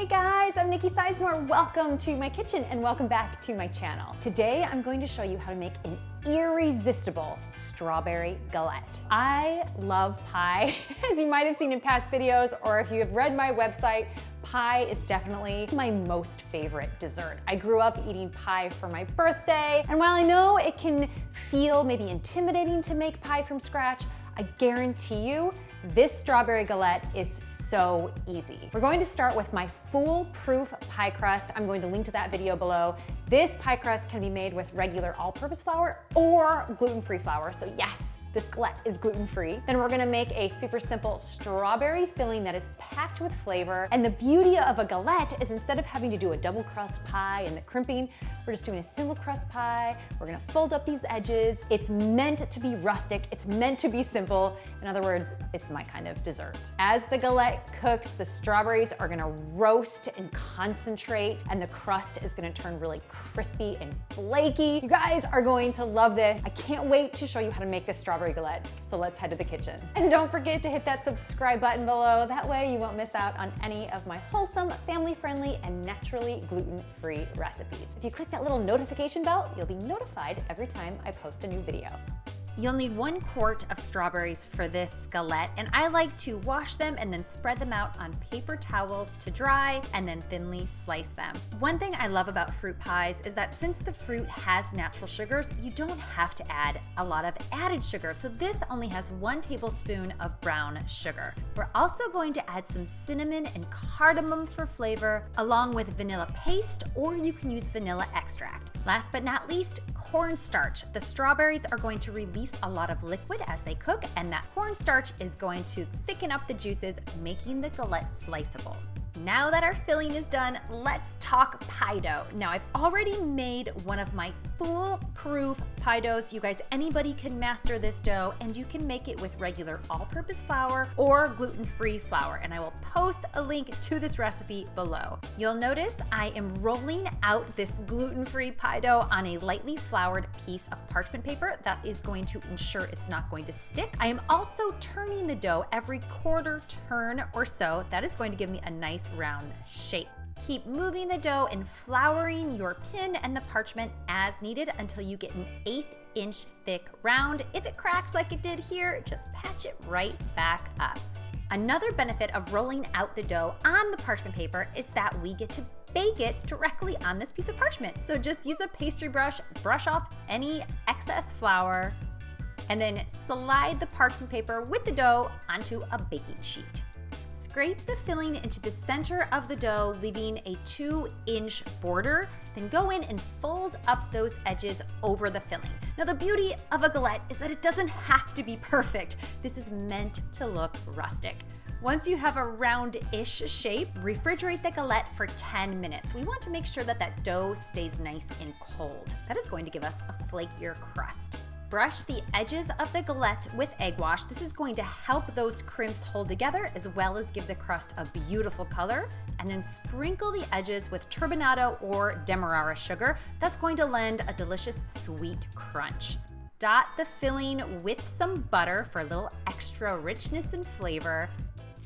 Hey guys, I'm Nikki Sizemore. Welcome to my kitchen and welcome back to my channel. Today I'm going to show you how to make an irresistible strawberry galette. I love pie, as you might have seen in past videos, or if you have read my website, pie is definitely my most favorite dessert. I grew up eating pie for my birthday, and while I know it can feel maybe intimidating to make pie from scratch, I guarantee you this strawberry galette is so easy. We're going to start with my foolproof pie crust. I'm going to link to that video below. This pie crust can be made with regular all-purpose flour or gluten-free flour, so yes, this galette is gluten-free. Then we're gonna make a super simple strawberry filling that is packed with flavor. And the beauty of a galette is instead of having to do a double crust pie and the crimping, we're just doing a single crust pie. We're gonna fold up these edges. It's meant to be rustic. It's meant to be simple. In other words, it's my kind of dessert. As the galette cooks, the strawberries are gonna roast and concentrate, and the crust is gonna turn really crispy and flaky. You guys are going to love this. I can't wait to show you how to make this strawberry galette. So let's head to the kitchen. And don't forget to hit that subscribe button below. That way you won't miss out on any of my wholesome, family-friendly, and naturally gluten-free recipes. If you click that little notification bell, you'll be notified every time I post a new video. You'll need 1 quart of strawberries for this galette, and I like to wash them and then spread them out on paper towels to dry and then thinly slice them. One thing I love about fruit pies is that since the fruit has natural sugars, you don't have to add a lot of added sugar. So this only has 1 tablespoon of brown sugar. We're also going to add some cinnamon and cardamom for flavor, along with vanilla paste, or you can use vanilla extract. Last but not least, cornstarch. The strawberries are going to release a lot of liquid as they cook, and that cornstarch is going to thicken up the juices, making the galette sliceable. Now that our filling is done, let's talk pie dough. Now I've already made one of my foolproof pie doughs. You guys, anybody can master this dough, and you can make it with regular all-purpose flour or gluten-free flour, and I will post a link to this recipe below. You'll notice I am rolling out this gluten-free pie dough on a lightly floured piece of parchment paper. That is going to ensure it's not going to stick. I am also turning the dough every quarter turn or so. That is going to give me a nice round shape. Keep moving the dough and flouring your pin and the parchment as needed until you get an 1/8 inch thick round. If it cracks like it did here, just patch it right back up. Another benefit of rolling out the dough on the parchment paper is that we get to bake it directly on this piece of parchment. So just use a pastry brush, brush off any excess flour, and then slide the parchment paper with the dough onto a baking sheet. Scrape the filling into the center of the dough, leaving a 2-inch border. Then go in and fold up those edges over the filling. Now the beauty of a galette is that it doesn't have to be perfect. This is meant to look rustic. Once you have a round-ish shape, refrigerate the galette for 10 minutes. We want to make sure that that dough stays nice and cold. That is going to give us a flakier crust. Brush the edges of the galette with egg wash. This is going to help those crimps hold together as well as give the crust a beautiful color. And then sprinkle the edges with turbinado or demerara sugar. That's going to lend a delicious sweet crunch. Dot the filling with some butter for a little extra richness and flavor.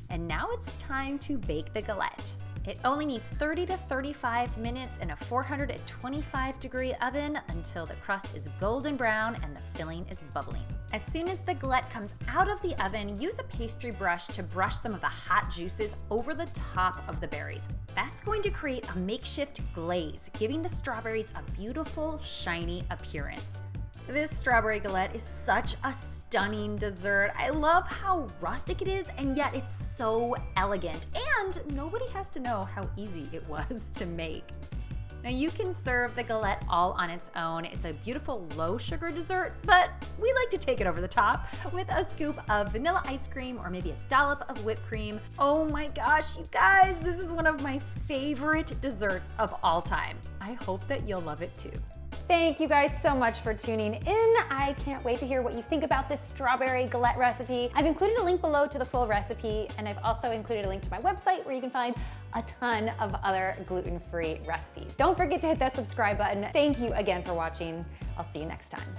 And now it's time to bake the galette. It only needs 30 to 35 minutes in a 425-degree oven until the crust is golden brown and the filling is bubbling. As soon as the galette comes out of the oven, use a pastry brush to brush some of the hot juices over the top of the berries. That's going to create a makeshift glaze, giving the strawberries a beautiful, shiny appearance. This strawberry galette is such a stunning dessert. I love how rustic it is, and yet it's so elegant, and nobody has to know how easy it was to make. Now you can serve the galette all on its own. It's a beautiful low sugar dessert, but we like to take it over the top with a scoop of vanilla ice cream or maybe a dollop of whipped cream. Oh my gosh, you guys, this is one of my favorite desserts of all time. I hope that you'll love it too. Thank you guys so much for tuning in. I can't wait to hear what you think about this strawberry galette recipe. I've included a link below to the full recipe, and I've also included a link to my website where you can find a ton of other gluten-free recipes. Don't forget to hit that subscribe button. Thank you again for watching. I'll see you next time.